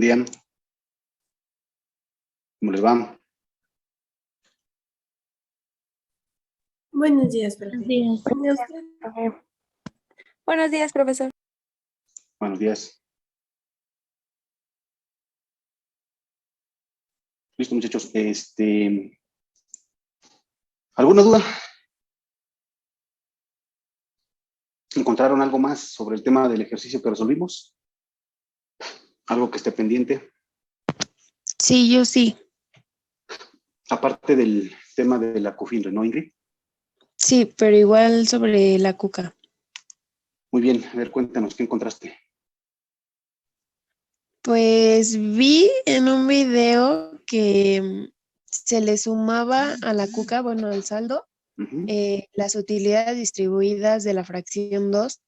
Dian, ¿cómo les va? Buenos días, profe. Buenos días. ¿Y usted? Buenos días, profesor. Buenos días. Listo, muchachos. ¿Alguna duda? ¿Encontraron algo más sobre el tema del ejercicio que resolvimos? ¿Algo que esté pendiente? Sí, yo sí. Aparte del tema de la COFINRE, ¿no, Ingrid? Sí, pero igual sobre la cuca. Muy bien. A ver, cuéntanos, ¿qué encontraste? Pues vi en un video que se le sumaba a la cuca, bueno, al saldo, Uh-huh. las utilidades distribuidas de la fracción 2,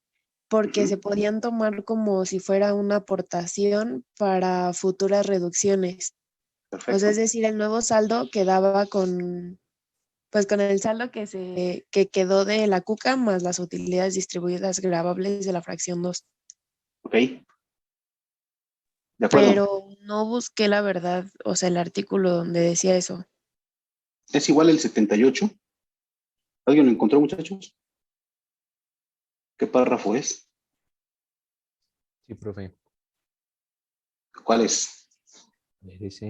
porque Uh-huh. se podían tomar como si fuera una aportación para futuras reducciones. Perfecto. O sea, es decir, el nuevo saldo quedaba con el saldo que quedó de la cuca más las utilidades distribuidas grabables de la fracción 2. Ok. De acuerdo. Pero no busqué la verdad, o sea, el artículo donde decía eso. ¿Es igual el 78? ¿Alguien lo encontró, muchachos? ¿Qué párrafo es? Sí, profe. ¿Cuál es? Es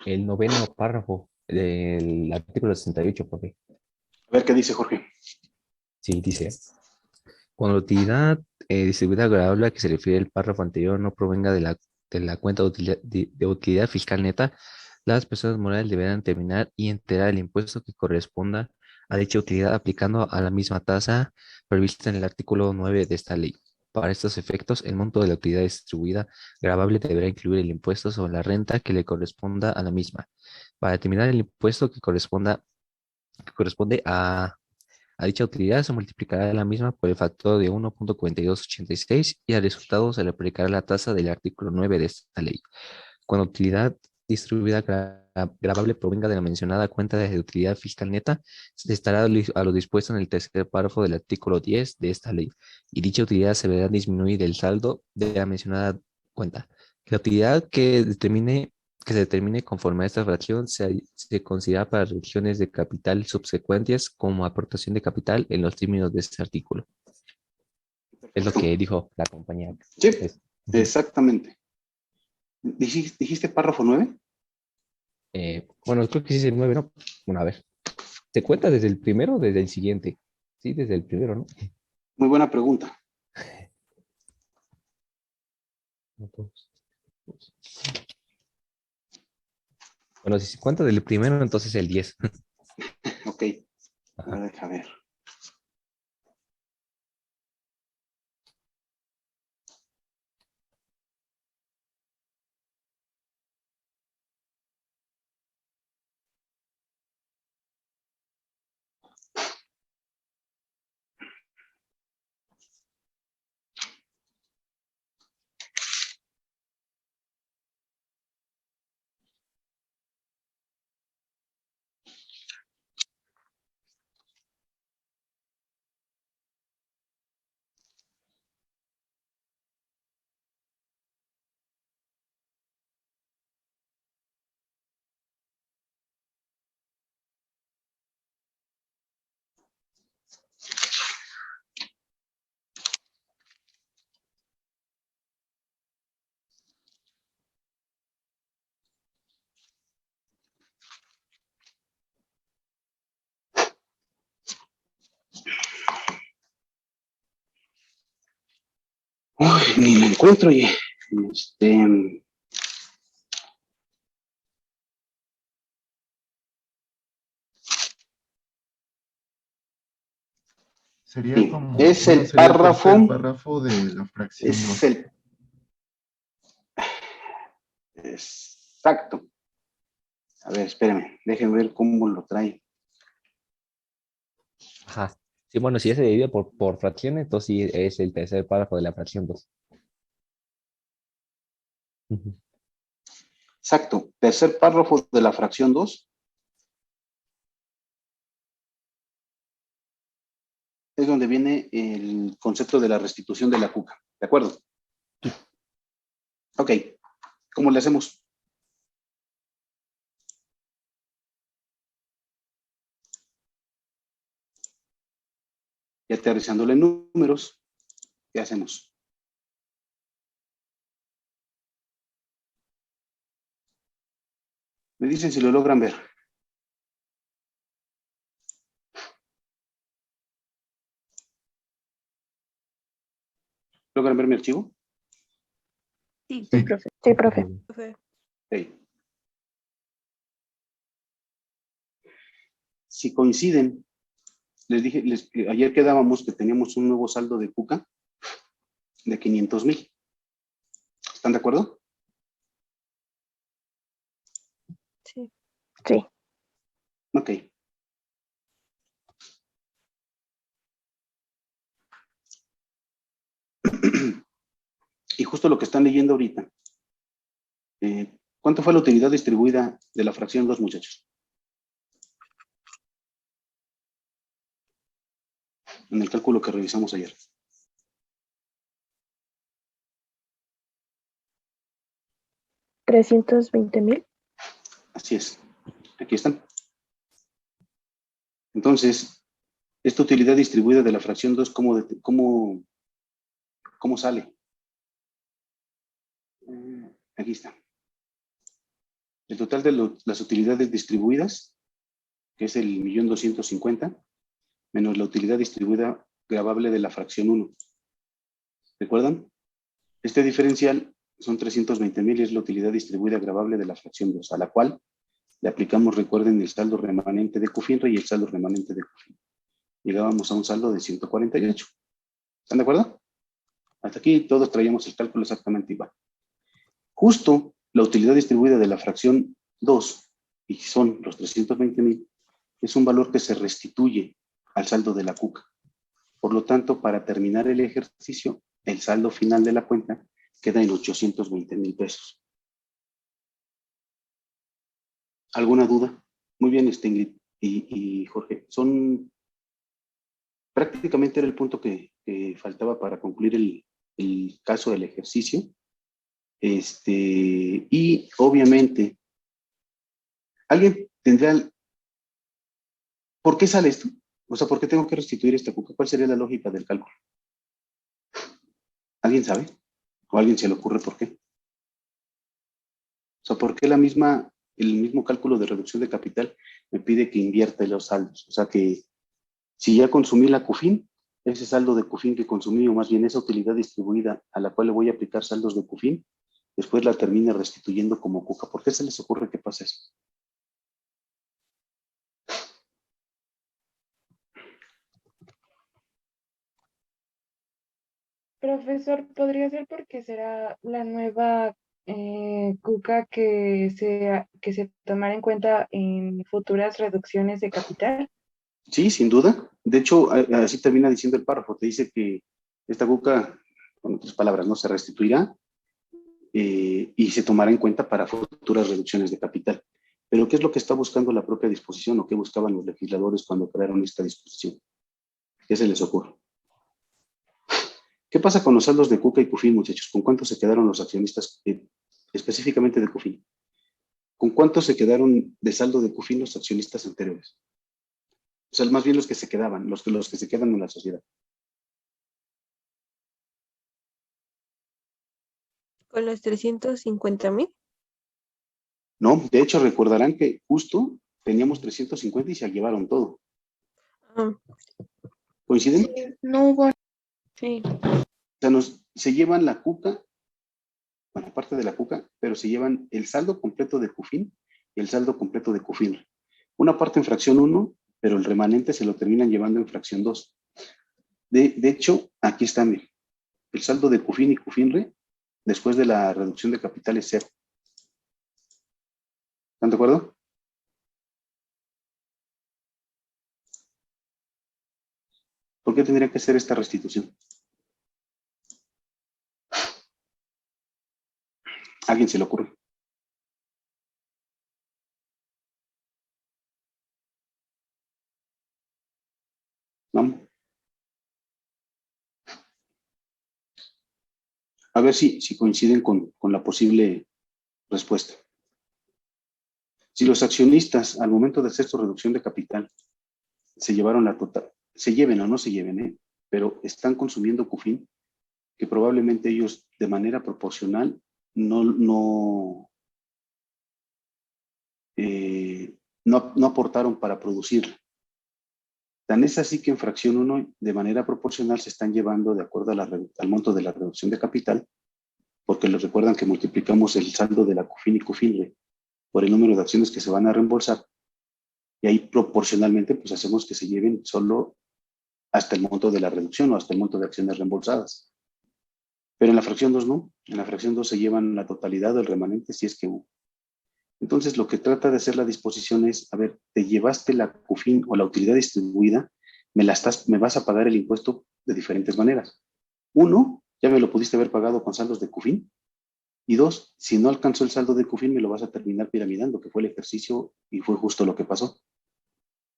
el noveno párrafo del artículo 68, profe. A ver qué dice Jorge. Sí, dice: cuando la utilidad distribuida agradable a que se refiere el párrafo anterior no provenga de la cuenta de utilidad fiscal neta, las personas morales deberán determinar y enterar el impuesto que corresponda a dicha utilidad aplicando a la misma tasa prevista en el artículo 9 de esta ley. Para estos efectos, el monto de la utilidad distribuida gravable deberá incluir el impuesto sobre la renta que le corresponda a la misma. Para determinar el impuesto que corresponde a dicha utilidad, se multiplicará la misma por el factor de 1.4286 y al resultado se le aplicará la tasa del artículo 9 de esta ley. Cuando utilidad distribuida gravable provenga de la mencionada cuenta de utilidad fiscal neta, se estará a lo dispuesto en el tercer párrafo del artículo 10 de esta ley, y dicha utilidad se verá disminuir del saldo de la mencionada cuenta. La utilidad que se determine conforme a esta fracción se considera para reducciones de capital subsecuentes como aportación de capital en los términos de este artículo. Es lo que dijo la compañía. Sí, exactamente. ¿Dijiste párrafo 9? Bueno, creo que sí es el 9, ¿no? Bueno, a ver. ¿Se cuenta desde el primero o desde el siguiente? Sí, desde el primero, ¿no? Muy buena pregunta. Bueno, si se cuenta del primero, entonces el 10. Ok. Ajá. Deja ver. Uy, ni me encuentro, oye. Sería Sí, como, es bueno, el sería el tercer párrafo. párrafo de la fracción Es 2. el. Exacto. A ver, espérame. Déjenme ver cómo lo trae. Ajá. Sí, bueno, si ya se divide por fracciones, entonces sí es el tercer párrafo de la fracción 2. Exacto. Tercer párrafo de la fracción 2. es donde viene el concepto de la restitución de la cuca. ¿De acuerdo? Ok. ¿Cómo le hacemos? Y aterrizándole en números, ¿qué hacemos? Me dicen si lo logran ver. ¿Logran ver mi archivo? Sí, Sí. profe. Sí, profe. Ok. Si coinciden, les dije, ayer quedábamos que teníamos un nuevo saldo de cuca de 500,000. ¿Están de acuerdo? Sí. Sí. Ok. Y justo lo que están leyendo ahorita. ¿Cuánto fue la utilidad distribuida de la fracción 2, muchachos? En el cálculo que revisamos ayer. $320,000. Así es. Aquí están. Entonces, esta utilidad distribuida de la fracción 2, ¿cómo sale? Aquí está. El total de las utilidades distribuidas, que es el 1,250,000, menos la utilidad distribuida gravable de la fracción 1. ¿Recuerdan? Este diferencial son 320,000 y es la utilidad distribuida gravable de la fracción 2, a la cual le aplicamos, recuerden, el saldo remanente de CUFINRE y el saldo remanente de CUFIN. Llegábamos a un saldo de 148. ¿Están de acuerdo? Hasta aquí todos traíamos el cálculo exactamente igual. Justo la utilidad distribuida de la fracción 2, y son los 320,000, es un valor que se restituye al saldo de la cuca. Por lo tanto, para terminar el ejercicio, el saldo final de la cuenta queda en 820,000 pesos. ¿Alguna duda? Muy bien, Ingrid y Jorge. Prácticamente era el punto que faltaba para concluir el caso del ejercicio. Y obviamente, ¿alguien tendrá... ¿Por qué sale esto? O sea, ¿por qué tengo que restituir esta cuca? ¿Cuál sería la lógica del cálculo? ¿Alguien sabe? ¿O a alguien se le ocurre por qué? O sea, ¿por qué el mismo cálculo de reducción de capital me pide que invierta los saldos? O sea, que si ya consumí la CUFIN, ese saldo de CUFIN que consumí, o más bien esa utilidad distribuida a la cual le voy a aplicar saldos de CUFIN, después la termine restituyendo como cuca. ¿Por qué se les ocurre que pasa eso? Profesor, podría ser porque será la nueva cuca que se tomará en cuenta en futuras reducciones de capital. Sí, sin duda. De hecho, así termina diciendo el párrafo. Te dice que esta cuca, con otras palabras, no se restituirá y se tomará en cuenta para futuras reducciones de capital. Pero ¿qué es lo que está buscando la propia disposición o qué buscaban los legisladores cuando crearon esta disposición? ¿Qué se les ocurre? ¿Qué pasa con los saldos de cuca y CUFIN, muchachos? ¿Con cuánto se quedaron los accionistas, específicamente de CUFIN? ¿Con cuánto se quedaron de saldo de CUFIN los accionistas anteriores? O sea, más bien los que se quedaban, los que se quedan en la sociedad. Con los 350,000. No, de hecho recordarán que justo teníamos 350 y se llevaron todo. Ah, ¿Coinciden? no hubo. Sí. O sea, se llevan la cuca, bueno, parte de la cuca, pero se llevan el saldo completo de CUFIN y el saldo completo de CUFIN. Una parte en fracción 1, pero el remanente se lo terminan llevando en fracción 2. De hecho, aquí está, miren, el saldo de CUFIN y CUFINRE después de la reducción de capital es 0. ¿Están de acuerdo? ¿Por qué tendría que hacer esta restitución? ¿A alguien se le ocurre? ¿No? A ver si coinciden con la posible respuesta. Si los accionistas al momento de hacer su reducción de capital se llevaron la total, se lleven o no se lleven, pero están consumiendo CUFIN, que probablemente ellos de manera proporcional no aportaron para producirla. Tan es así que en fracción 1, de manera proporcional, se están llevando de acuerdo al monto de la reducción de capital, porque les recuerdan que multiplicamos el saldo de la CUFIN y CUFINRE por el número de acciones que se van a reembolsar, y ahí proporcionalmente pues hacemos que se lleven solo hasta el monto de la reducción o hasta el monto de acciones reembolsadas. Pero en la fracción 2 no, en la fracción 2 se llevan la totalidad del remanente si es que hubo. Entonces, lo que trata de hacer la disposición es, a ver, te llevaste la CUFIN o la utilidad distribuida, me vas a pagar el impuesto de diferentes maneras. Uno, ya me lo pudiste haber pagado con saldos de CUFIN. Y dos, si no alcanzó el saldo de CUFIN, me lo vas a terminar piramidando, que fue el ejercicio y fue justo lo que pasó.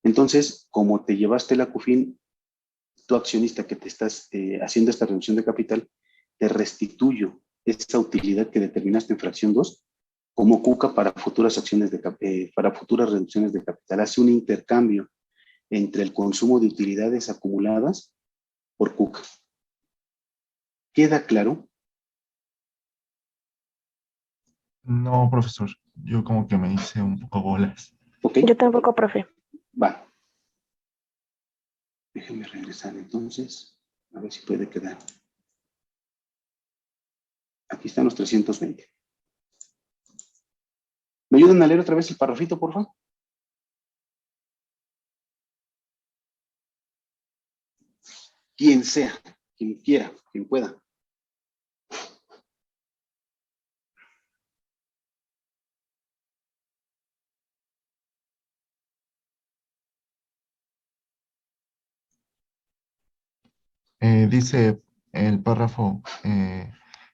Entonces, como te llevaste la CUFIN, tu accionista que te estás haciendo esta reducción de capital, te restituyo esa utilidad que determinaste en fracción 2 como CUCA para futuras para futuras reducciones de capital. Hace un intercambio entre el consumo de utilidades acumuladas por CUCA. ¿Queda claro? No, profesor. Yo como que me hice un poco bolas. ¿Ok? Yo tampoco, profe. Va. Déjenme regresar entonces. A ver si puede quedar. Aquí están los 320. ¿Me ayudan a leer otra vez el parrafito, por favor? Quien sea, quien quiera, quien pueda. Dice el párrafo,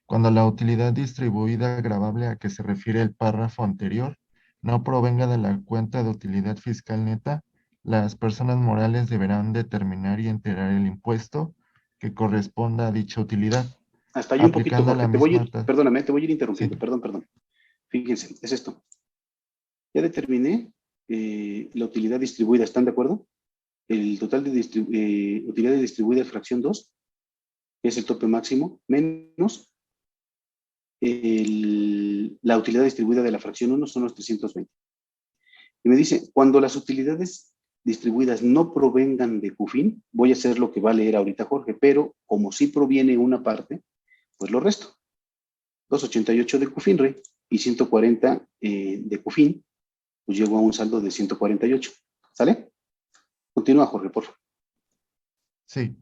cuando la utilidad distribuida gravable a que se refiere el párrafo anterior no provenga de la cuenta de utilidad fiscal neta, las personas morales deberán determinar y enterar el impuesto que corresponda a dicha utilidad, Hasta ahí un poquito, aplicando Jorge. la misma tasa. Perdóname, te voy a ir interrumpiendo. Sí. Perdón. Fíjense, es esto. Ya determiné la utilidad distribuida. ¿Están de acuerdo? El total de utilidad distribuida de fracción 2, que es el tope máximo, menos la utilidad distribuida de la fracción 1 son los 320. Y me dice, cuando las utilidades distribuidas no provengan de CUFIN, voy a hacer lo que va a leer ahorita Jorge, pero como sí proviene una parte, pues lo resto. 288 de CUFINRE y 140 de CUFIN, pues llego a un saldo de 148. ¿Sale? Continúa, Jorge, por favor. Sí,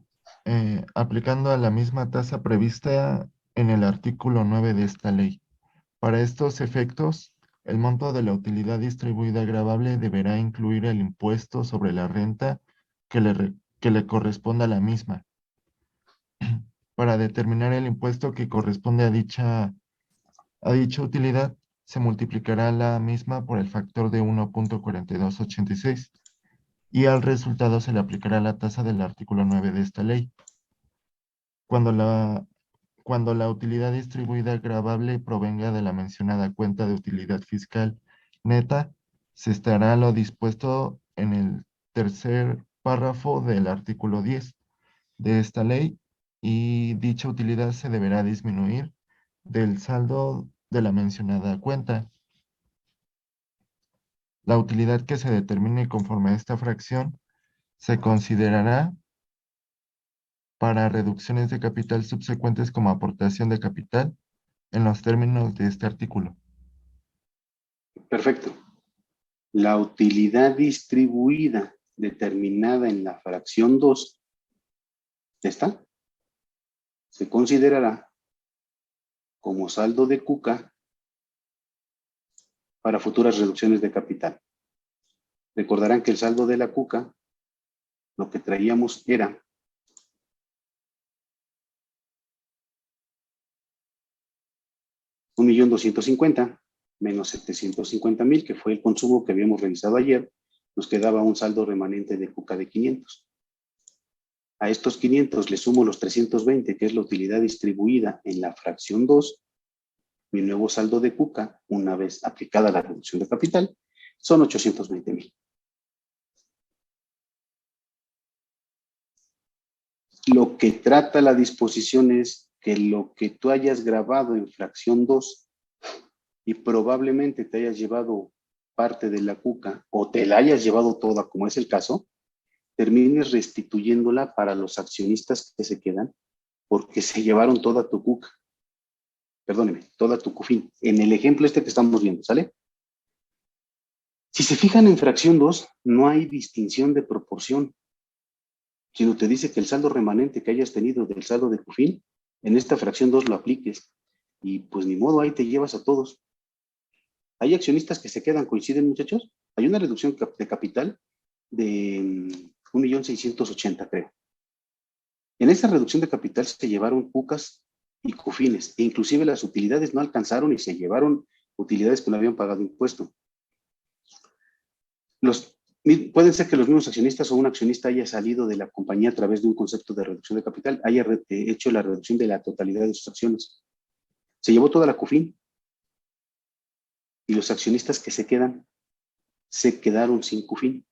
aplicando a la misma tasa prevista en el artículo 9 de esta ley. Para estos efectos, el monto de la utilidad distribuida gravable deberá incluir el impuesto sobre la renta que le corresponda a la misma. Para determinar el impuesto que corresponde a dicha utilidad, se multiplicará la misma por el factor de 1.4286 y al resultado se le aplicará la tasa del artículo 9 de esta ley. Cuando la utilidad distribuida gravable provenga de la mencionada cuenta de utilidad fiscal neta, se estará lo dispuesto en el tercer párrafo del artículo 10 de esta ley y dicha utilidad se deberá disminuir del saldo de la mencionada cuenta. La utilidad que se determine conforme a esta fracción se considerará para reducciones de capital subsecuentes como aportación de capital en los términos de este artículo. Perfecto. La utilidad distribuida determinada en la fracción 2, ¿ya está? Se considerará como saldo de CUCA para futuras reducciones de capital. Recordarán que el saldo de la CUCA, lo que traíamos era $1,250,000 menos 750,000, que fue el consumo que habíamos revisado ayer, nos quedaba un saldo remanente de CUCA de 500. A estos 500 le sumo los 320, que es la utilidad distribuida en la fracción 2. Mi nuevo saldo de CUCA, una vez aplicada la reducción de capital, son 820,000. Lo que trata la disposición es que lo que tú hayas grabado en fracción 2 y probablemente te hayas llevado parte de la CUCA o te la hayas llevado toda, como es el caso, termines restituyéndola para los accionistas que se quedan porque se llevaron toda tu CUCA. Perdóneme, toda tu CUFIN. En el ejemplo este que estamos viendo, ¿sale? Si se fijan en fracción 2, no hay distinción de proporción, sino te dice que el saldo remanente que hayas tenido del saldo de CUFIN, en esta fracción 2 lo apliques. Y pues ni modo, ahí te llevas a todos. Hay accionistas que se quedan, coinciden, muchachos. Hay una reducción de capital de 1.680.000, creo. En esa reducción de capital se llevaron CUCAs y CUFINes, e inclusive las utilidades no alcanzaron y se llevaron utilidades que no habían pagado impuesto. Pueden ser que los mismos accionistas o un accionista haya salido de la compañía a través de un concepto de reducción de capital, haya hecho la reducción de la totalidad de sus acciones. Se llevó toda la CUFIN y los accionistas que se quedan se quedaron sin CUFIN.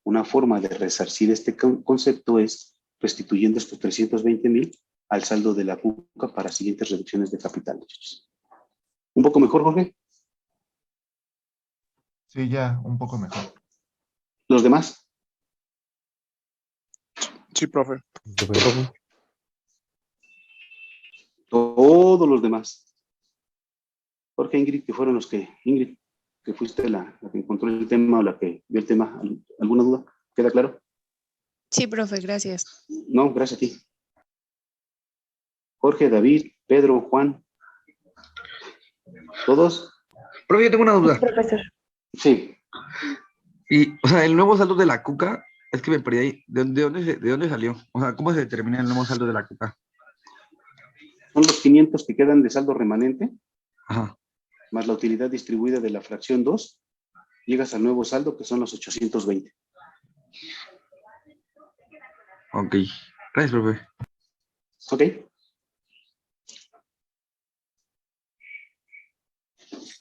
Una forma de resarcir este concepto es restituyendo estos 320,000 al saldo de la CUCA para siguientes reducciones de capital, muchachos. ¿Un poco mejor, Jorge? Sí, ya, un poco mejor. ¿Los demás? Sí, profe. Todos los demás. Jorge, Ingrid, que fueron los que... Ingrid, que fuiste la que encontró el tema o la que vio el tema. ¿Alguna duda? ¿Queda claro? Sí, profe, gracias. No, gracias a ti. Jorge, David, Pedro, Juan. ¿Todos? Profe, yo tengo una duda. Profesor. Sí. Y, o sea, el nuevo saldo de la CUCA, es que me perdí ahí. ¿De dónde salió? O sea, ¿cómo se determina el nuevo saldo de la CUCA? Son los 500 que quedan de saldo remanente, Ajá. más la utilidad distribuida de la fracción 2, llegas al nuevo saldo que son los 820. Ok. Gracias, profe. ¿Ok?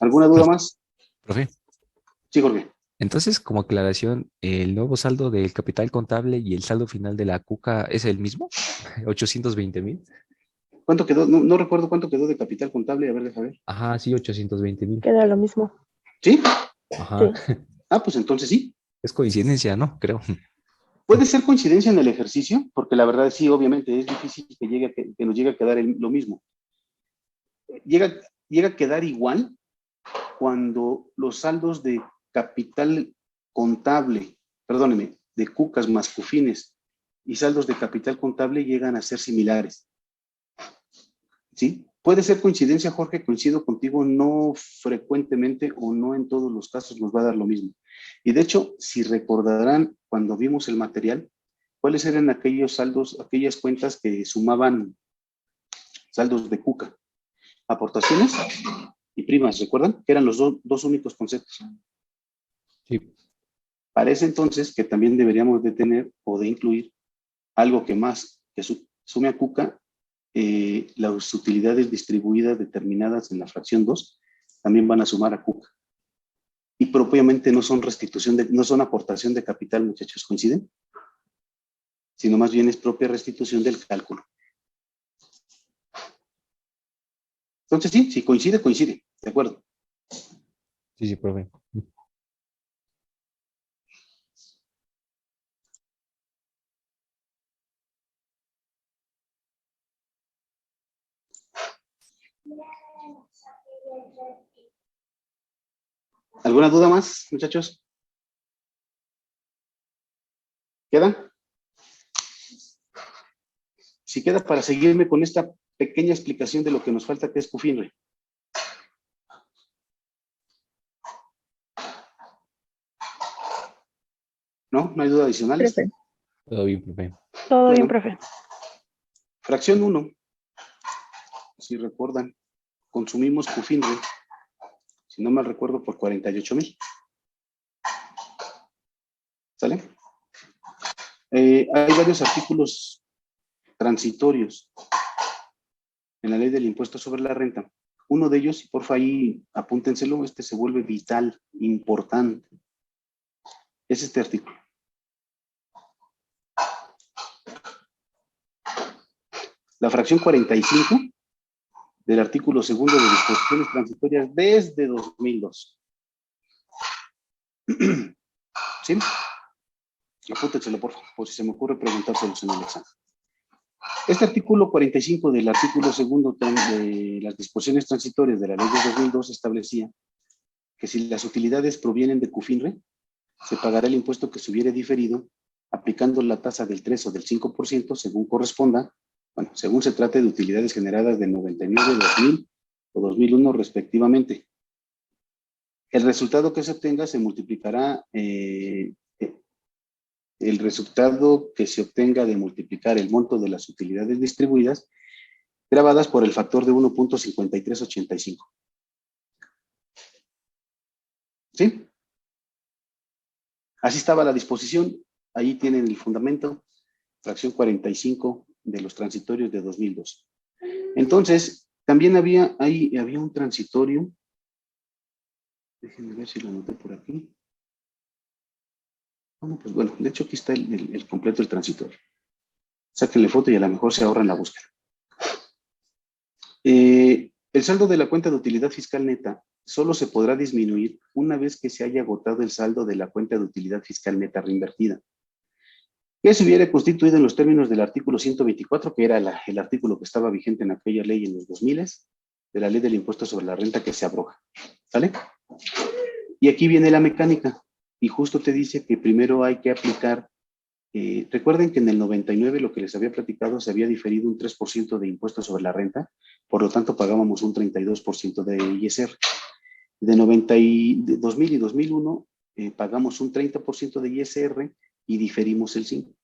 ¿Alguna duda más? Profe, Sí, Jorge. entonces, como aclaración, ¿el nuevo saldo del capital contable y el saldo final de la CUCA es el mismo? ¿820,000? ¿Cuánto quedó? No recuerdo cuánto quedó de capital contable. A ver, déjame ver. Ajá, sí, 820,000. Queda lo mismo. ¿Sí? Ajá. Ah, pues entonces sí. Es coincidencia, ¿no? Creo. Puede ser coincidencia en el ejercicio, porque la verdad sí, obviamente es difícil que nos llegue a quedar lo mismo. Llega a quedar igual cuando los saldos de capital contable, perdóneme, de CUCAs más CUFINes y saldos de capital contable llegan a ser similares. ¿Sí? Puede ser coincidencia, Jorge, coincido contigo, no frecuentemente o no en todos los casos nos va a dar lo mismo. Y de hecho, si recordarán cuando vimos el material, ¿cuáles eran aquellos saldos, aquellas cuentas que sumaban saldos de CUCA? Aportaciones y primas, ¿recuerdan? Que eran los dos únicos conceptos. Sí. Parece entonces que también deberíamos de tener o de incluir algo que más que sume a CUCA, las utilidades distribuidas determinadas en la fracción 2 también van a sumar a CUCA. Y propiamente no son no son aportación de capital, muchachos, ¿coinciden? Sino más bien es propia restitución del cálculo. Entonces sí, si coincide, coincide, ¿de acuerdo? Sí, sí, profe. ¿Alguna duda más, muchachos? ¿Queda? Si queda para seguirme con esta pequeña explicación de lo que nos falta, que es CUFINRE. ¿No? ¿No hay duda adicional? Profe. Todo bien, profe. Todo Bueno. bien, profe. Fracción 1. Si recuerdan, consumimos CUFINRE, si no mal recuerdo, por 48,000. ¿Sale? Hay varios artículos transitorios en la ley del impuesto sobre la renta. Uno de ellos, y porfa ahí apúntenselo, este se vuelve vital, importante. Es este artículo. La fracción 45 del artículo segundo de disposiciones transitorias desde 2002. ¿Sí? Apúntenselo, por si se me ocurre preguntárselos en el examen. Este artículo 45 del artículo segundo de las disposiciones transitorias de la ley de 2002 establecía que si las utilidades provienen de CUFINRE, se pagará el impuesto que se hubiere diferido aplicando la tasa del 3 o del 5% según corresponda, bueno, según se trate de utilidades generadas de 99, 2000 o 2001 respectivamente. El resultado que se obtenga se multiplicará, el resultado que se obtenga de multiplicar el monto de las utilidades distribuidas grabadas por el factor de 1.5385. ¿Sí? Así estaba la disposición. Ahí tienen el fundamento, fracción 45 de los transitorios de 2002. Entonces, también había un transitorio. Déjenme ver si lo anoté por aquí. Bueno, pues bueno, de hecho aquí está el completo del transitorio. Sáquenle foto y a lo mejor se ahorran la búsqueda. El saldo de la cuenta de utilidad fiscal neta solo se podrá disminuir una vez que se haya agotado el saldo de la cuenta de utilidad fiscal neta reinvertida, que se hubiera constituido en los términos del artículo 124, que era el artículo que estaba vigente en aquella ley en los 2000, de la ley del impuesto sobre la renta que se abroga. ¿Sale? Y aquí viene la mecánica, y justo te dice que primero hay que aplicar. Recuerden que en el 99 lo que les había platicado se había diferido un 3% de impuesto sobre la renta, por lo tanto pagábamos un 32% de ISR. De 2000 y 2001 pagamos un 30% de ISR y diferimos el 5%.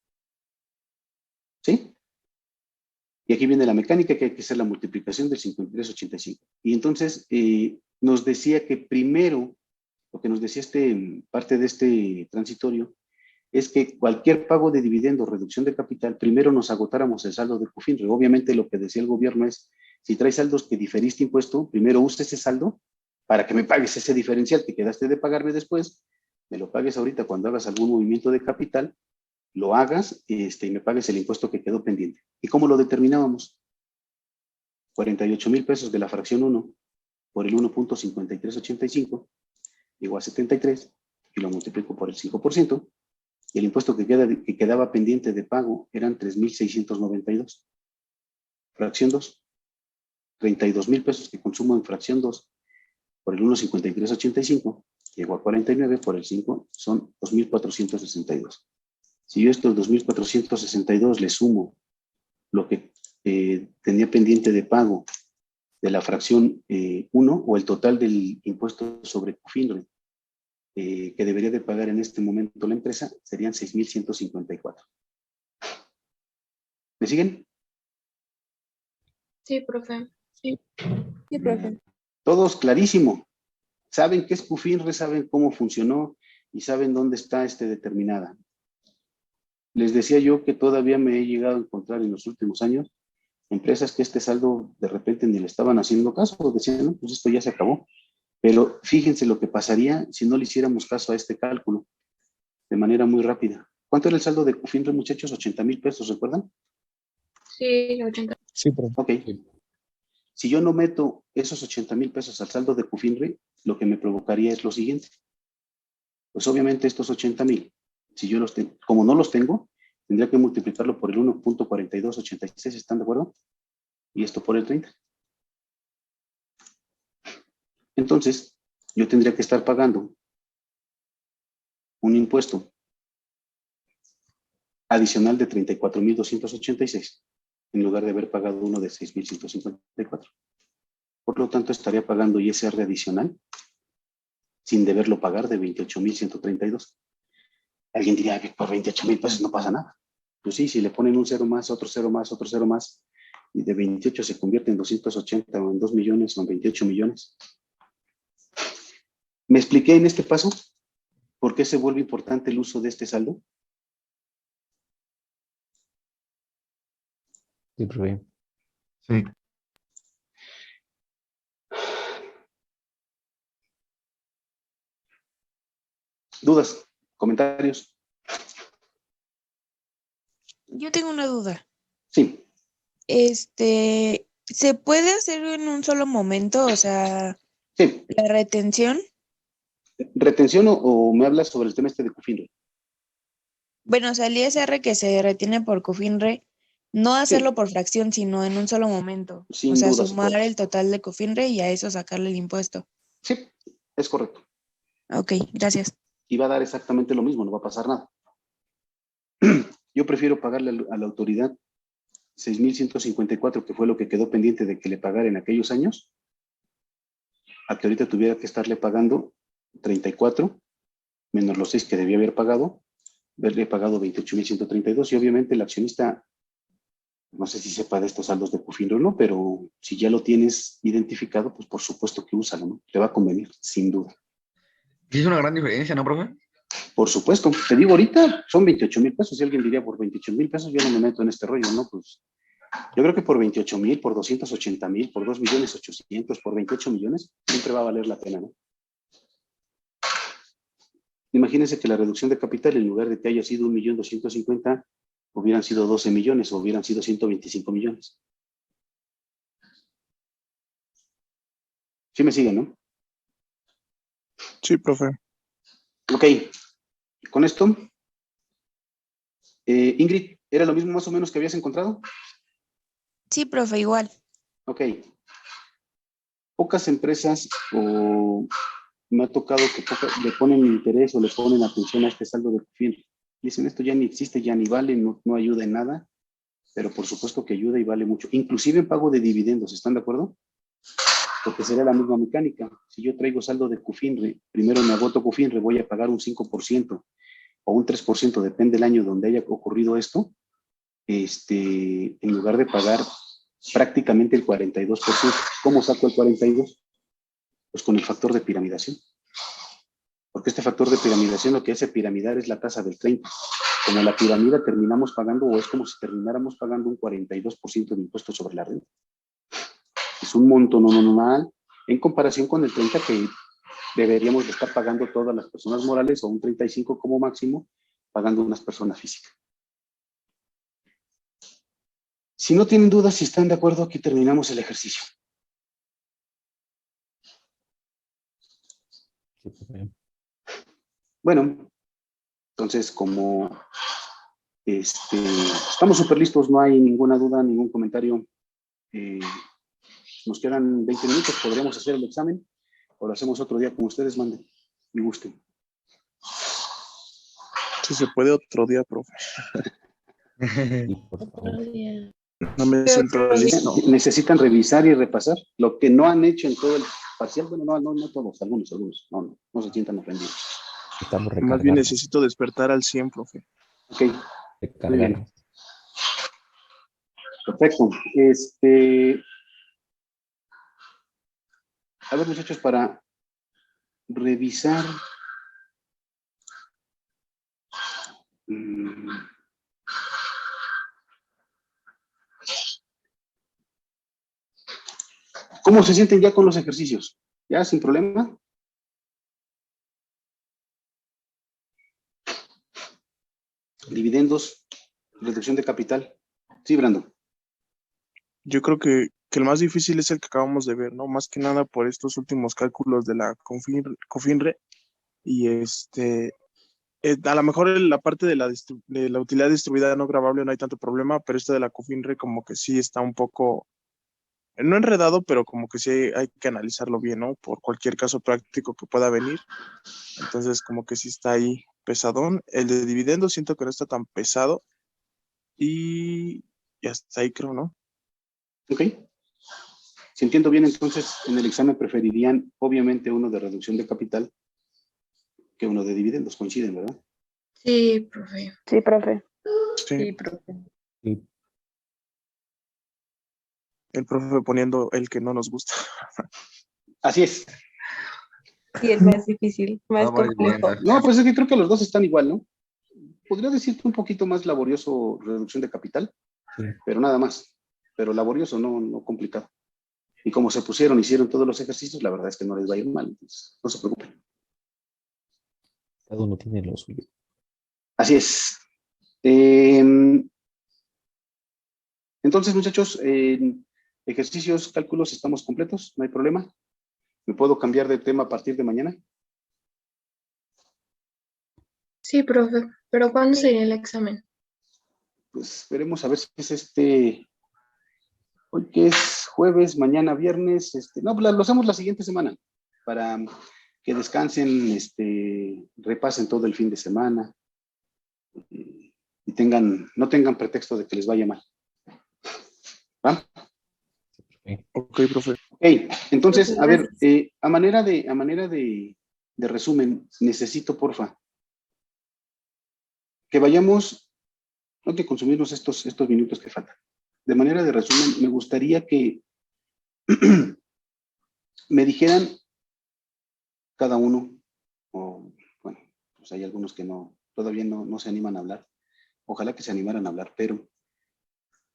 ¿Sí? Y aquí viene la mecánica, que hay que hacer la multiplicación del 53.85. Y entonces nos decía que primero, lo que nos decía parte de este transitorio, es que cualquier pago de dividendo o reducción de capital, primero nos agotáramos el saldo de CUFINRE. Obviamente lo que decía el gobierno es, si traes saldos que diferiste impuesto, primero usa ese saldo para que me pagues ese diferencial que quedaste de pagarme después, me lo pagues ahorita cuando hagas algún movimiento de capital, lo hagas y me pagues el impuesto que quedó pendiente. ¿Y cómo lo determinábamos? 48,000 pesos de la fracción 1 por el 1.5385 igual a 73 y lo multiplico por el 5%. Y el impuesto que quedaba pendiente de pago eran 3,692. Fracción 2, 32,000 pesos que consumo en fracción 2 por el 1.5385, llegó a 49 por el 5, son 2,462. Si yo estos 2,462 le sumo lo que tenía pendiente de pago de la fracción 1 o el total del impuesto sobre CUFINRE, que debería de pagar en este momento la empresa, serían 6,154. ¿Me siguen? Sí, profe. Sí, profe. Todos clarísimo. Saben qué es CUFINRE, saben cómo funcionó y saben dónde está determinada. Les decía yo que todavía me he llegado a encontrar en los últimos años empresas que saldo de repente ni le estaban haciendo caso, decían, no, pues esto ya se acabó. Pero fíjense lo que pasaría si no le hiciéramos caso a este cálculo de manera muy rápida. ¿Cuánto era el saldo de CUFINRE, muchachos? 80,000 pesos, ¿recuerdan? Sí, 80. Sí, profe. Ok. Si yo no meto esos 80,000 pesos al saldo de CUFINRE, lo que me provocaría es lo siguiente. Pues obviamente estos 80,000, si yo como no los tengo, tendría que multiplicarlo por el 1.4286, ¿están de acuerdo? Y esto por el 30. Entonces, yo tendría que estar pagando un impuesto adicional de 34,286 en lugar de haber pagado uno de 6,154. Por lo tanto, estaría pagando ISR adicional sin deberlo pagar de 28,132. Alguien diría que por 28,000 pesos no pasa nada. Pues sí, si le ponen un cero más, otro cero más, otro cero más, y de 28 se convierte en 280 o en 2 millones o en 28 millones. ¿Me expliqué en este paso por qué se vuelve importante el uso de este saldo? Sí, profe. Sí. ¿Dudas? ¿Comentarios? Yo tengo una duda. Sí. ¿Se puede hacer en un solo momento? O sea, Sí. la retención. ¿Retención o me hablas sobre el tema este de COFINRE? Bueno, o sea, el ISR que se retiene por COFINRE, no hacerlo Sí, por fracción, sino en un solo momento. O sin sea, duda se sumar puede. el total de COFINRE y a eso sacarle el impuesto. Sí, es correcto. Ok, gracias. Y va a dar exactamente lo mismo, no va a pasar nada. Yo prefiero pagarle a la autoridad 6,154, que fue lo que quedó pendiente de que le pagara en aquellos años, a que ahorita tuviera que estarle pagando 34, menos los 6 que debía haber pagado, haberle pagado 28,132, y obviamente el accionista, no sé si sepa de estos saldos de COFINRE o no, pero si ya lo tienes identificado, pues por supuesto que úsalo, ¿no? Le va a convenir, sin duda. Sí, es una gran diferencia, ¿no, profe? Por supuesto, te digo ahorita, son 28,000 pesos, si alguien diría por 28,000 pesos, yo no me meto en este rollo, ¿no? Pues yo creo que por 28,000, por 280,000, por 2,800,000, por 28 millones, siempre va a valer la pena, ¿no? Imagínense que la reducción de capital, en lugar de que haya sido 1,250,000, hubieran sido 12 millones o hubieran sido 125 millones. Sí me siguen, ¿no? Sí, profe. Ok, con esto, Ingrid, ¿era lo mismo más o menos que habías encontrado? Sí, profe, igual. Ok. Pocas empresas o me ha tocado que le ponen interés o le ponen atención a este saldo de COFINRE. Dicen, esto ya ni existe, ya ni vale, no, no ayuda en nada, pero por supuesto que ayuda y vale mucho. Inclusive en pago de dividendos, ¿están de acuerdo? Porque sería la misma mecánica. Si yo traigo saldo de COFINRE, primero me agoto COFINRE, voy a pagar un 5% o un 3%, depende del año donde haya ocurrido esto, en lugar de pagar prácticamente el 42%. ¿Cómo saco el 42%? Pues con el factor de piramidación. Porque este factor de piramidación lo que hace piramidar es la tasa del 30. Como la piramida terminamos pagando, o es como si termináramos pagando un 42% de impuesto sobre la renta. Es un monto no normal en comparación con el 30 que deberíamos de estar pagando todas las personas morales, o un 35 como máximo, pagando unas personas físicas. Si no tienen dudas, si están de acuerdo, aquí terminamos el ejercicio. Sí, profe. Bueno, entonces como estamos súper listos, no hay ninguna duda, ningún comentario. Nos quedan 20 minutos, podríamos hacer el examen o lo hacemos otro día como ustedes manden y gusten. Si se puede otro día, profe. Sí, por favor. No me siento listo. Necesitan revisar y repasar lo que no han hecho en todo el parcial. Bueno, no todos, algunos, no se sientan ofendidos. Estamos Más bien recargando. necesito despertar al 100, profe. Ok, muy bien, Recargando. perfecto. A ver, muchachos, para revisar. ¿Cómo se sienten ya con los ejercicios? ¿Ya sin problema? Dividendos, reducción de capital. Sí, Brando. Yo creo que el más difícil es el que acabamos de ver, ¿no? Más que nada por estos últimos cálculos de la COFINRE. Y a lo mejor en la parte de la utilidad distribuida no gravable no hay tanto problema, pero esta de la COFINRE como que sí está un poco, no enredado, pero como que sí hay que analizarlo bien, ¿no? Por cualquier caso práctico que pueda venir. Entonces como que sí está ahí pesadón. El de dividendos siento que no está tan pesado y hasta ahí creo, ¿no? Ok. Si entiendo bien, entonces en el examen preferirían obviamente uno de reducción de capital que uno de dividendos. Coinciden, ¿verdad? Sí, profe. Sí, profe. Sí, profe. Sí, el profe poniendo el que no nos gusta. Así es. Sí, es más difícil, más Vamos bien. complejo. No, pues es que creo que los dos están igual, ¿no? Podría decir que un poquito más laborioso reducción de capital, sí. pero nada más. pero laborioso, no complicado. Y como se pusieron, hicieron todos los ejercicios, la verdad es que no les va a ir mal, entonces no se preocupen. Cada uno tiene lo suyo. Así es. Entonces, muchachos, ejercicios, cálculos, estamos completos, no hay problema. ¿Me puedo cambiar de tema a partir de mañana? Sí, profe, pero ¿cuándo sería el examen? Pues veremos a ver si es hoy que es jueves, mañana viernes, no, lo hacemos la siguiente semana para que descansen, repasen todo el fin de semana y no tengan pretexto de que les vaya mal. ¿Va? Ok, profe. Ok, entonces, a ver, a manera de resumen, necesito, porfa, que vayamos, no hay que consumirnos estos minutos que faltan. De manera de resumen, me gustaría que me dijeran cada uno, o bueno, pues hay algunos que todavía no se animan a hablar. Ojalá que se animaran a hablar, pero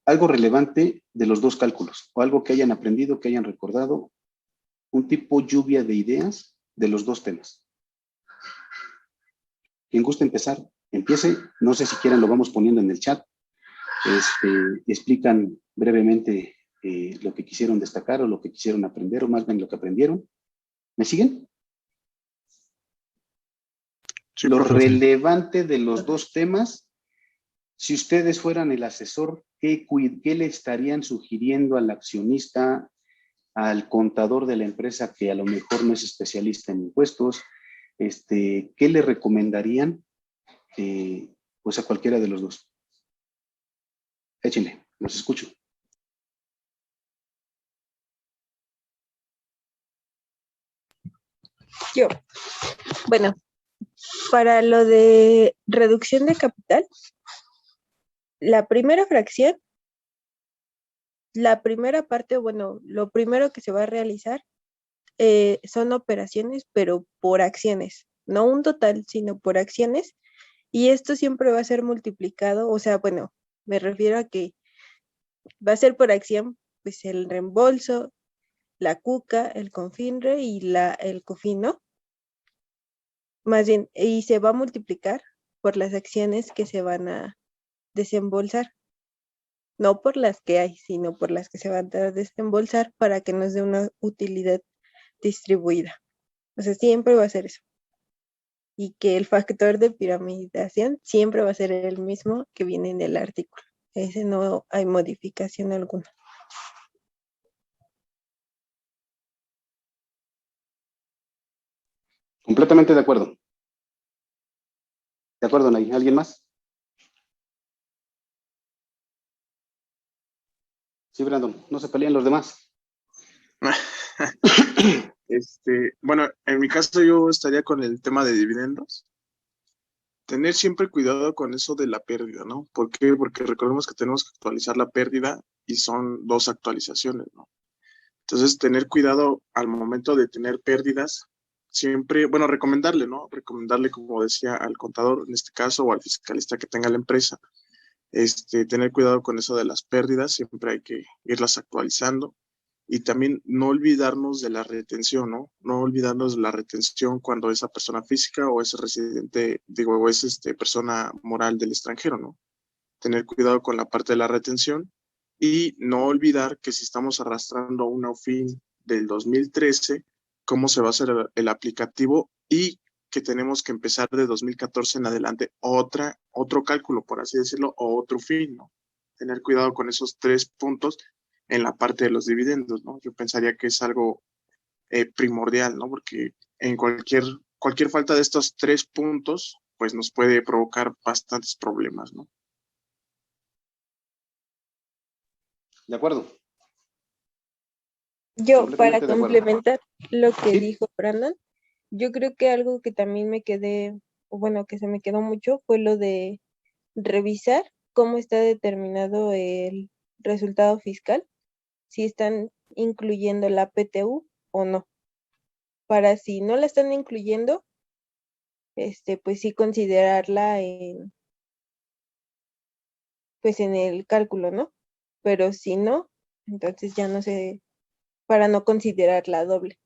algo relevante de los dos cálculos, o algo que hayan aprendido, que hayan recordado, un tipo lluvia de ideas de los dos temas. Quien guste empezar, empiece. No sé si quieran, lo vamos poniendo en el chat. Explican brevemente lo que quisieron destacar o lo que quisieron aprender, o más bien lo que aprendieron. ¿Me siguen? Sí, Lo profe. relevante de los dos temas, si ustedes fueran el asesor, ¿qué le estarían sugiriendo al accionista, al contador de la empresa que a lo mejor no es especialista en impuestos? ¿Qué le recomendarían pues a cualquiera de los dos? Échenle, los escucho. Yo, bueno, para lo de reducción de capital, la primera fracción, la primera parte, bueno, lo primero que se va a realizar son operaciones, pero por acciones, no un total, sino por acciones, y esto siempre va a ser multiplicado, o sea, bueno, me refiero a que va a ser por acción, pues el reembolso, la CUCA, el CONFINRE y el COFIN, ¿no? Más bien, y se va a multiplicar por las acciones que se van a desembolsar, no por las que hay, sino por las que se van a desembolsar para que nos dé una utilidad distribuida. O sea, siempre va a ser eso. Y que el factor de piramidación siempre va a ser el mismo que viene en el artículo. Ese no hay modificación alguna. Completamente de acuerdo. ¿De acuerdo, Nay? ¿Alguien más? Sí, Brandon, no se pelean los demás. Bueno, en mi caso yo estaría con el tema de dividendos. Tener siempre cuidado con eso de la pérdida, ¿no? ¿Por qué? Porque recordemos que tenemos que actualizar la pérdida y son 2 actualizaciones, ¿no? Entonces, tener cuidado al momento de tener pérdidas, siempre, bueno, recomendarle, ¿no? Recomendarle, como decía, al contador, en este caso, o al fiscalista que tenga la empresa, tener cuidado con eso de las pérdidas, siempre hay que irlas actualizando. Y también no olvidarnos de la retención, ¿no? No olvidarnos de la retención cuando esa persona física o ese residente, digo, o es persona moral del extranjero, ¿no? Tener cuidado con la parte de la retención y no olvidar que si estamos arrastrando una OFIN del 2013, cómo se va a hacer el aplicativo y que tenemos que empezar de 2014 en adelante otro cálculo, por así decirlo, o otro fin, ¿no? Tener cuidado con esos 3 puntos en la parte de los dividendos, ¿no? Yo pensaría que es algo primordial, ¿no? Porque en cualquier falta de estos 3 puntos, pues nos puede provocar bastantes problemas, ¿no? De acuerdo. Yo, para Completamente de acuerdo. complementar lo que Sí. dijo Brandon, yo creo que algo que también o bueno, que se me quedó mucho fue lo de revisar cómo está determinado el resultado fiscal, si están incluyendo la PTU o no. Para si no la están incluyendo, pues sí considerarla pues en el cálculo, ¿no? Pero si no, entonces ya no se, para no considerarla doble.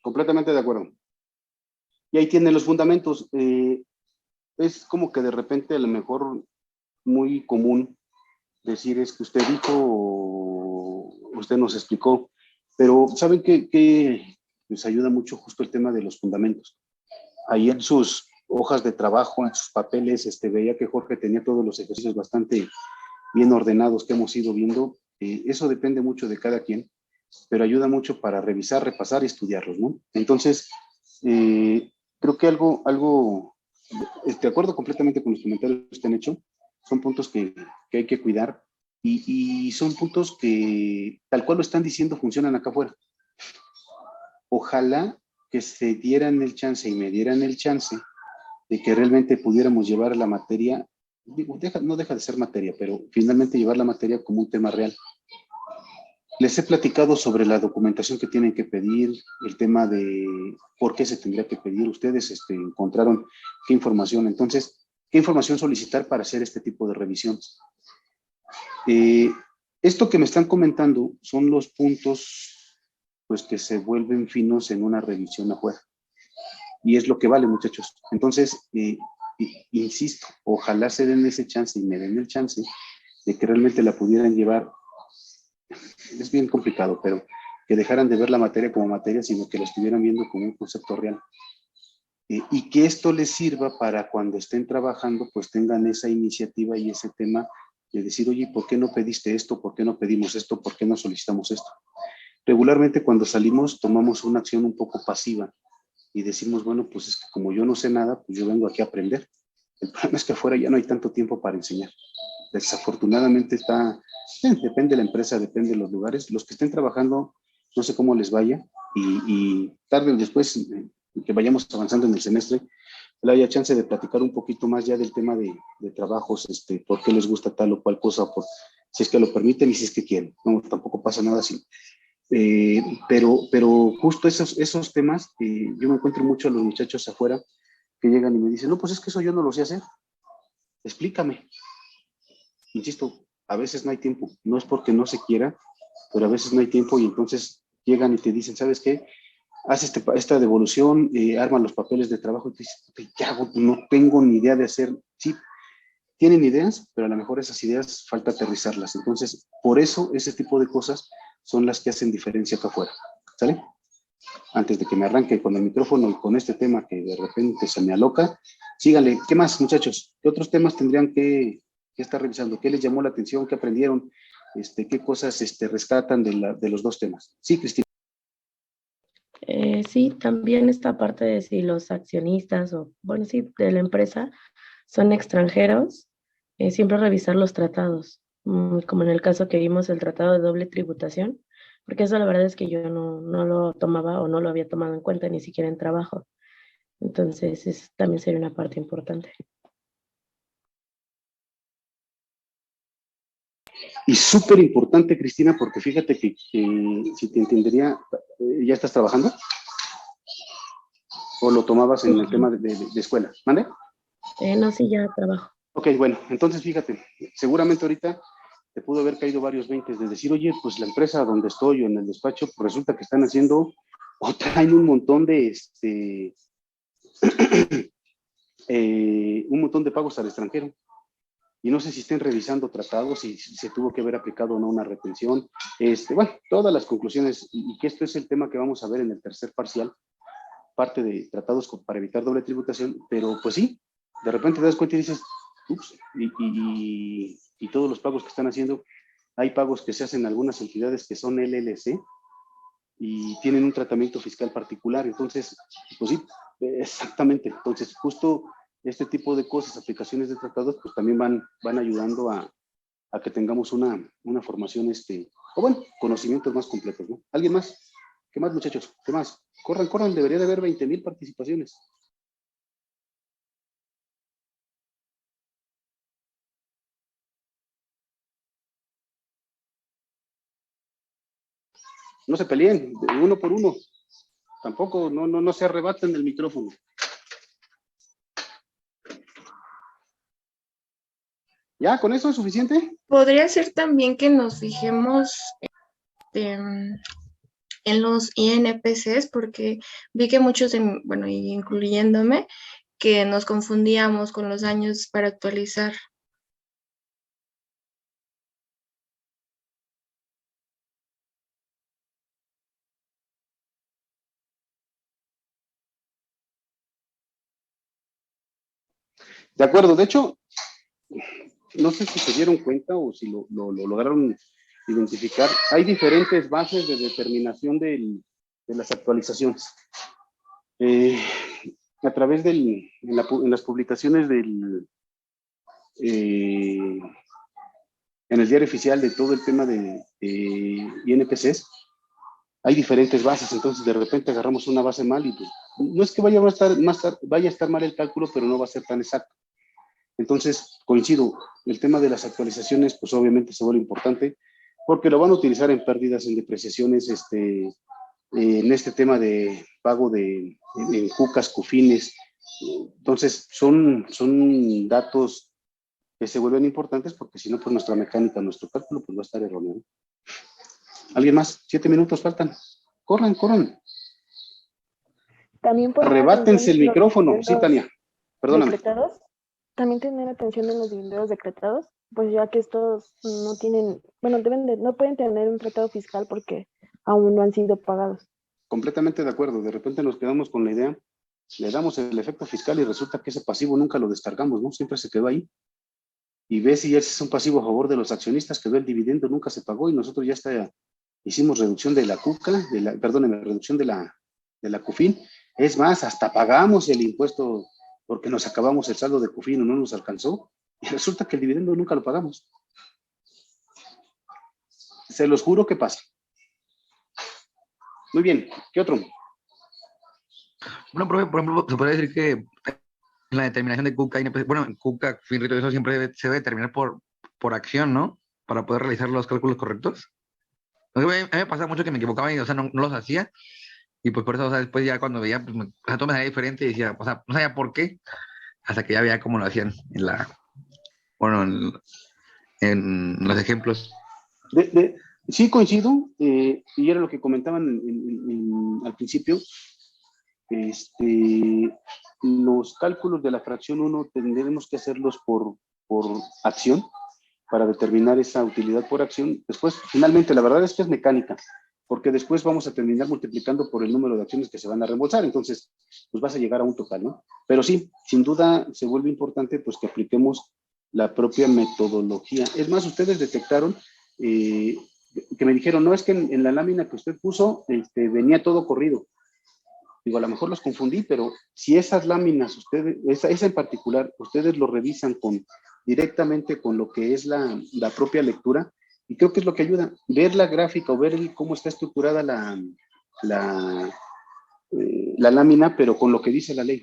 Completamente de acuerdo. Y ahí tienen los fundamentos. Es como que de repente a lo mejor muy común decir es que usted dijo o usted nos explicó, pero ¿saben qué les ayuda mucho justo el tema de los fundamentos? Ahí en sus hojas de trabajo, en sus papeles, veía que Jorge tenía todos los ejercicios bastante bien ordenados que hemos ido viendo. Eso depende mucho de cada quien, pero ayuda mucho para revisar, repasar y estudiarlos, ¿no? Entonces, creo que de acuerdo completamente con los comentarios que han hecho, son puntos que hay que cuidar y son puntos que, tal cual lo están diciendo, funcionan acá afuera. Ojalá que se dieran el chance y me dieran el chance de que realmente pudiéramos llevar la materia, digo, no deja de ser materia, pero finalmente llevar la materia como un tema real. Les he platicado sobre la documentación que tienen que pedir, el tema de por qué se tendría que pedir. Ustedes encontraron qué información, entonces, qué información solicitar para hacer este tipo de revisión. Esto que me están comentando son los puntos pues, que se vuelven finos en una revisión afuera. Y es lo que vale, muchachos. Entonces, insisto, ojalá se den ese chance y me den el chance de que realmente la pudieran llevar. Es bien complicado, pero que dejaran de ver la materia como materia, sino que la estuvieran viendo como un concepto real. Y que esto les sirva para cuando estén trabajando, pues tengan esa iniciativa y ese tema de decir, oye, ¿por qué no pediste esto? ¿Por qué no pedimos esto? ¿Por qué no solicitamos esto? Regularmente cuando salimos tomamos una acción un poco pasiva y decimos, bueno, pues es que como yo no sé nada, pues yo vengo aquí a aprender. El problema es que afuera ya no hay tanto tiempo para enseñar. Desafortunadamente depende de la empresa, depende de los lugares. Los que estén trabajando, no sé cómo les vaya y tarde o después que vayamos avanzando en el semestre, le haya chance de platicar un poquito más ya del tema de trabajos, por qué les gusta tal o cual cosa, si es que lo permiten y si es que quieren. No, tampoco pasa nada así. Pero justo esos temas, yo me encuentro mucho a los muchachos afuera que llegan y me dicen, no, pues es que eso yo no lo sé hacer. Explícame. Insisto, a veces no hay tiempo. No es porque no se quiera, pero a veces no hay tiempo y entonces llegan y te dicen, ¿sabes qué? Haz esta devolución, arman los papeles de trabajo y te dicen, ¿qué hago? No tengo ni idea de hacer. Sí, tienen ideas, pero a lo mejor esas ideas falta aterrizarlas. Entonces, por eso ese tipo de cosas son las que hacen diferencia acá afuera. ¿Sale? Antes de que me arranque con el micrófono y con este tema que de repente se me aloca, síganle. ¿Qué más, muchachos? ¿Qué otros temas tendrían que estar revisando? ¿Qué les llamó la atención? ¿Qué aprendieron? ¿Qué cosas rescatan de los dos temas? Sí, Cristina. Sí, también esta parte de si los accionistas o, bueno, sí, de la empresa son extranjeros, siempre revisar los tratados, como en el caso que vimos el tratado de doble tributación, porque eso la verdad es que yo no lo tomaba o no lo había tomado en cuenta ni siquiera en trabajo. Entonces, también sería una parte importante. Y súper importante, Cristina, porque fíjate que si te entendería, ¿ya estás trabajando? ¿O lo tomabas en el tema de escuela? ¿Mande? No, sí, ya trabajo. Ok, bueno, entonces fíjate, seguramente ahorita te pudo haber caído varios 20 de decir, oye, pues la empresa donde estoy o en el despacho, pues resulta que están haciendo o traen un montón de un montón de pagos al extranjero. Y no sé si estén revisando tratados, si se tuvo que haber aplicado o no una retención. Bueno, todas las conclusiones, y que esto es el tema que vamos a ver en el tercer parcial, parte de tratados para evitar doble tributación, pero pues sí, de repente te das cuenta y dices, ups, y todos los pagos que están haciendo, hay pagos que se hacen en algunas entidades que son LLC y tienen un tratamiento fiscal particular, entonces, pues sí, exactamente, entonces justo este tipo de cosas, aplicaciones de tratados, pues también van ayudando a que tengamos una formación, o bueno, conocimientos más completos, ¿no? ¿Alguien más? ¿Qué más, muchachos? ¿Qué más? Corran, debería de haber 20,000 participaciones. No se peleen, uno por uno. Tampoco, no se arrebaten el micrófono. ¿Ya con eso es suficiente? Podría ser también que nos fijemos en los INPCs, porque vi que muchos, bueno, incluyéndome, que nos confundíamos con los años para actualizar. De acuerdo, de hecho, no sé si se dieron cuenta o si lo lograron identificar. Hay diferentes bases de determinación de las actualizaciones. A través en las publicaciones en el diario oficial de todo el tema de INPCs, hay diferentes bases, entonces de repente agarramos una base mal y pues, no es que vaya a estar mal el cálculo, pero no va a ser tan exacto. Entonces, coincido, el tema de las actualizaciones, pues obviamente se vuelve importante, porque lo van a utilizar en pérdidas, en depreciaciones, en este tema de pago en cucas, cufines. Entonces, son datos que se vuelven importantes, porque si no, pues nuestra mecánica, nuestro cálculo, pues va a estar erróneo. ¿Alguien más? 7 minutos faltan. Corran. También poner Arrebátense el atención en los micrófono. Sí, dividendos Tania. Perdóname. decretados. También tener atención en los dividendos decretados, pues ya que estos no tienen, bueno, no pueden tener un tratado fiscal porque aún no han sido pagados. Completamente de acuerdo. De repente nos quedamos con la idea, le damos el efecto fiscal y resulta que ese pasivo nunca lo descargamos, ¿no? Siempre se quedó ahí. Y ves si ese es un pasivo a favor de los accionistas, quedó el dividendo, nunca se pagó y nosotros ya hicimos reducción de la CUCA, reducción de la CUFIN. Es más, hasta pagamos el impuesto porque nos acabamos el saldo de CUFIN o no nos alcanzó. Y resulta que el dividendo nunca lo pagamos. Se los juro que pasa. Muy bien, ¿qué otro? Bueno, profe, por ejemplo, se podría decir que en la determinación de CUCA, bueno, en CUCA, FINRA y todo eso siempre se debe determinar por acción, ¿no? Para poder realizar los cálculos correctos. A mí me pasaba mucho que me equivocaba y, o sea, no los hacía. Y pues por eso, o sea, después ya cuando veía, pues, o sea, todo me salía diferente y decía, o sea, no sabía por qué, hasta que ya veía cómo lo hacían en los ejemplos. Sí, coincido, y era lo que comentaban al principio. Los cálculos de la fracción 1 tendremos que hacerlos por acción para determinar esa utilidad por acción. Después, finalmente, la verdad es que es mecánica, porque después vamos a terminar multiplicando por el número de acciones que se van a reembolsar, entonces, pues vas a llegar a un total, ¿no? Pero sí, sin duda se vuelve importante pues que apliquemos la propia metodología. Es más, ustedes detectaron que me dijeron, no, es que en la lámina que usted puso venía todo corrido. Digo, a lo mejor los confundí, pero si esas láminas, esa en particular, ustedes lo revisan directamente con lo que es la propia lectura, y creo que es lo que ayuda, ver la gráfica o ver cómo está estructurada la lámina, pero con lo que dice la ley.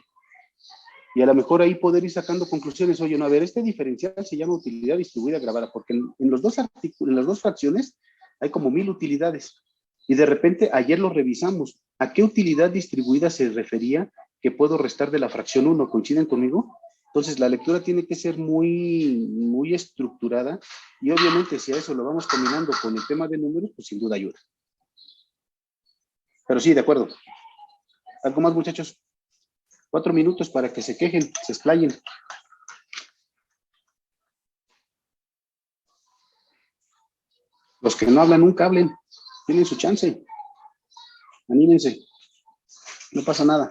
Y a lo mejor ahí poder ir sacando conclusiones. Oye, no, a ver, este diferencial se llama utilidad distribuida gravada, porque en las dos fracciones hay como 1000 utilidades. Y de repente ayer lo revisamos. ¿A qué utilidad distribuida se refería que puedo restar de la fracción 1? ¿Coinciden conmigo? Entonces la lectura tiene que ser muy estructurada, y obviamente si a eso lo vamos combinando con el tema de números, pues sin duda ayuda. Pero sí, de acuerdo. ¿Algo más, muchachos? 4 minutos para que se quejen, se explayen. Los que no hablan nunca hablen. Tienen su chance. Anímense. No pasa nada.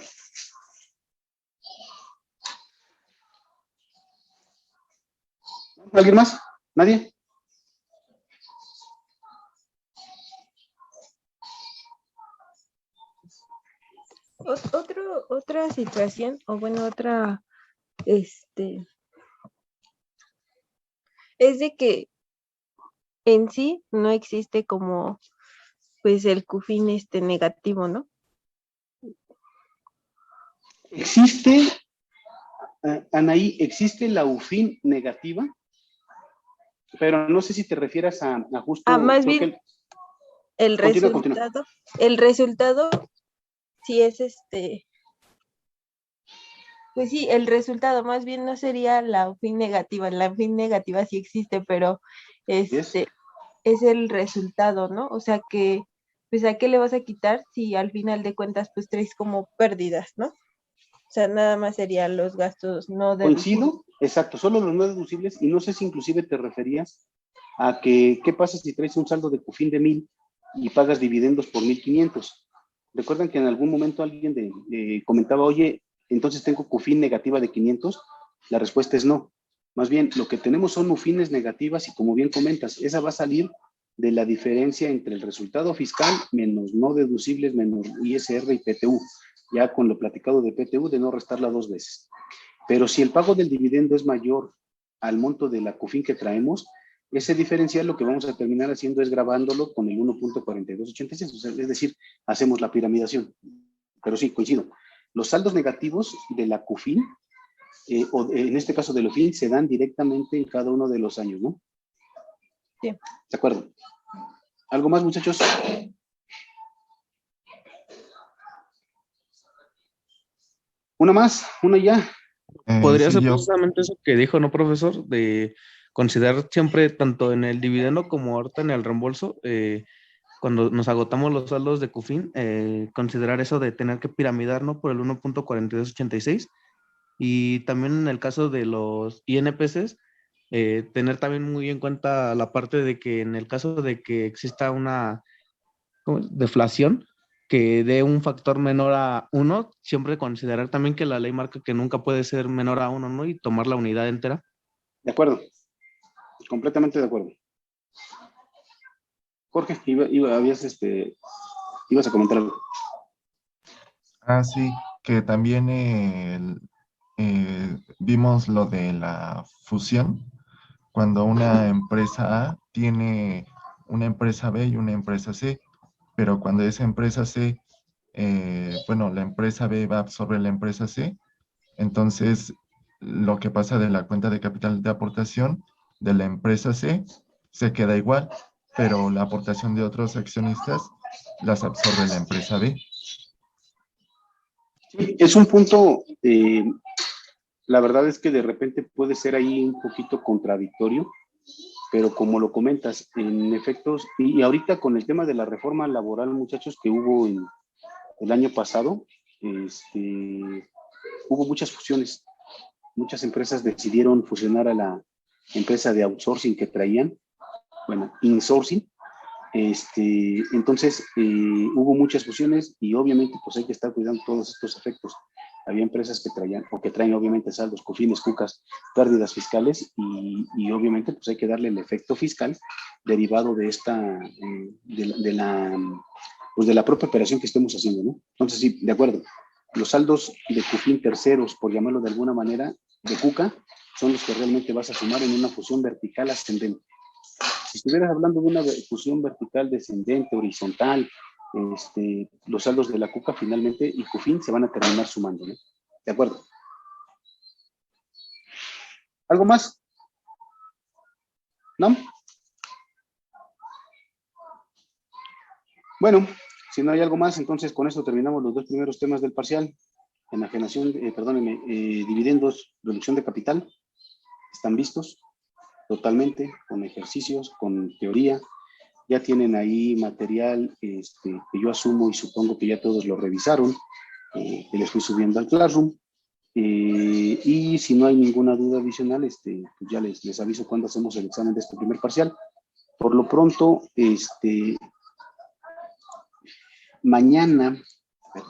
¿Alguien más? ¿Nadie? Otra situación, o bueno, es de que en sí no existe como, pues, el CUFIN negativo, ¿no? Existe, Anaí, existe la UFIN negativa, pero no sé si te refieras a justo... más bien, el resultado sí es Pues sí, el resultado más bien no sería la fin negativa. La fin negativa sí existe, pero ¿Yes? es el resultado, ¿no? O sea que, pues ¿a qué le vas a quitar si al final de cuentas pues traes como pérdidas, ¿no? O sea, nada más serían los gastos no deducibles. Coincido, exacto, solo los no deducibles, y no sé si inclusive te referías a que, ¿qué pasa si traes un saldo de CUFIN de 1,000 y pagas dividendos por 1,500? Recuerdan que en algún momento alguien comentaba, oye, entonces tengo CUFIN negativa de 500. La respuesta es no. Más bien, lo que tenemos son UFINes negativas y como bien comentas, esa va a salir de la diferencia entre el resultado fiscal menos no deducibles menos ISR y PTU, ya con lo platicado de PTU de no restarla 2 veces. Pero si el pago del dividendo es mayor al monto de la CUFIN que traemos, ese diferencial lo que vamos a terminar haciendo es grabándolo con el 1.4286, o sea, es decir, hacemos la piramidación. Pero sí, coincido. Los saldos negativos de la CUFIN, o en este caso de la UFIN, se dan directamente en cada uno de los años, ¿no? Sí. De acuerdo. ¿Algo más, muchachos? Una más, una ya. Podría Sí, ser yo. precisamente eso que dijo, ¿no, profesor? De considerar siempre, tanto en el dividendo como ahorita en el reembolso, cuando nos agotamos los saldos de CUFIN, considerar eso de tener que piramidar, ¿no? Por el 1.4286. Y también en el caso de los INPCs, tener también muy en cuenta la parte de que en el caso de que exista una deflación que dé un factor menor a 1, siempre considerar también que la ley marca que nunca puede ser menor a 1, ¿no? Y tomar la unidad entera. De acuerdo. Completamente de acuerdo. Jorge, ibas a comentar algo. Sí, que también vimos lo de la fusión, cuando una empresa A tiene una empresa B y una empresa C, pero cuando esa empresa C, bueno, la empresa B va a absorber la empresa C, entonces lo que pasa de la cuenta de capital de aportación de la empresa C se queda igual, pero la aportación de otros accionistas las absorbe la empresa B. Sí, es un punto, la verdad es que de repente puede ser ahí un poquito contradictorio, pero como lo comentas, en efectos, y ahorita con el tema de la reforma laboral, muchachos, que hubo el año pasado, hubo muchas fusiones. Muchas empresas decidieron fusionar a la empresa de outsourcing que traían, bueno, insourcing. Entonces, hubo muchas fusiones y obviamente pues hay que estar cuidando todos estos efectos. Había empresas que traían o que traen obviamente saldos, cofines, cucas, pérdidas fiscales y obviamente pues hay que darle el efecto fiscal derivado de esta, pues de la propia operación que estemos haciendo, ¿no? Entonces sí, de acuerdo. Los saldos de CUFIN terceros, por llamarlo de alguna manera, de cuca, son los que realmente vas a sumar en una fusión vertical ascendente. Si estuvieras hablando de una fusión vertical descendente, horizontal, los saldos de la cuca finalmente y CUFIN se van a terminar sumando, ¿no? ¿De acuerdo? ¿Algo más? ¿No? Bueno, si no hay algo más, entonces con esto terminamos los 2 primeros temas del parcial. Enajenación, perdónenme, dividendos, reducción de capital. Están vistos totalmente, con ejercicios, con teoría. Ya tienen ahí material que yo asumo y supongo que ya todos lo revisaron, que les fui subiendo al Classroom. Y si no hay ninguna duda adicional, pues ya les aviso cuando hacemos el examen de este primer parcial. Por lo pronto, mañana,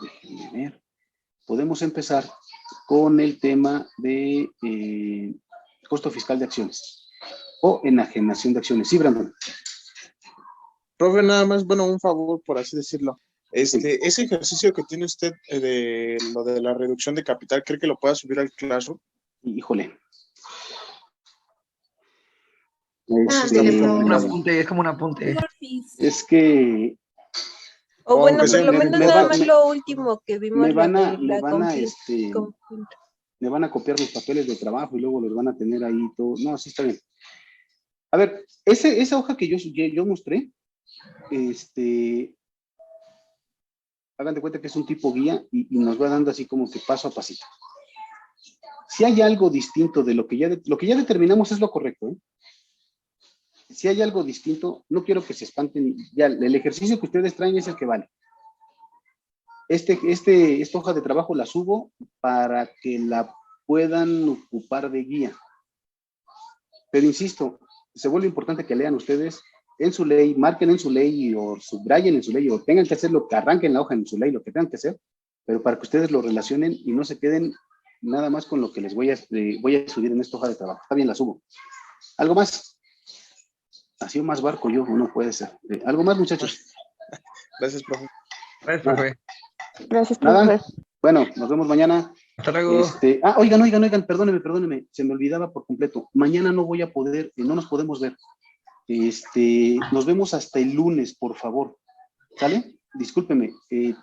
déjenme ver, podemos empezar con el tema de costo fiscal de acciones o enajenación de acciones. Sí, Brandon. Profe, nada más, bueno, un favor, por así decirlo. Ese ejercicio que tiene usted de lo de la reducción de capital, ¿cree que lo pueda subir al Classroom? Híjole. Es como un apunte. Es que... O bueno, por lo menos nada más lo último que vimos. Me van a copiar los papeles de trabajo y luego los van a tener ahí todo. No, sí está bien. A ver, esa hoja que yo mostré, hagan de cuenta que es un tipo guía y nos va dando así como que paso a pasito. Si hay algo distinto de lo que ya determinamos es lo correcto, ¿eh? Si hay algo distinto, no quiero que se espanten. Ya, el ejercicio que ustedes traen es el que vale. Esta hoja de trabajo la subo para que la puedan ocupar de guía. Pero insisto, se vuelve importante que lean ustedes en su ley, marquen en su ley o subrayen en su ley o tengan que hacer lo que arranquen la hoja en su ley, lo que tengan que hacer, pero para que ustedes lo relacionen y no se queden nada más con lo que les voy a subir en esta hoja de trabajo. Está bien, la subo. ¿Algo más? Ha sido más barco yo, no puede ser. ¿Algo más, muchachos? Gracias, profe. Gracias, profe. Gracias, ¿Nada? profe. Bueno, nos vemos mañana. Hasta luego. Oigan, perdónenme, se me olvidaba por completo. Mañana no voy a poder, no nos podemos ver. Nos vemos hasta el lunes, por favor. ¿Sale? Discúlpeme,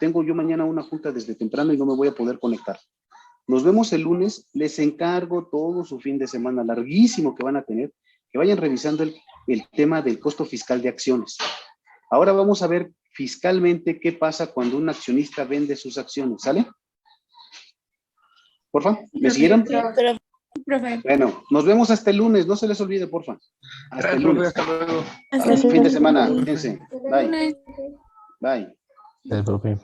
tengo yo mañana una junta desde temprano y no me voy a poder conectar. Nos vemos el lunes, les encargo todo su fin de semana larguísimo que van a tener, que vayan revisando el tema del costo fiscal de acciones. Ahora vamos a ver fiscalmente qué pasa cuando un accionista vende sus acciones, ¿sale? Porfa, ¿me siguieron? Profe. Bueno, nos vemos hasta el lunes, no se les olvide, porfa. Hasta el lunes. Hasta luego. Hasta Fin de luego. semana, cuídense. Bye. Bye. El profe.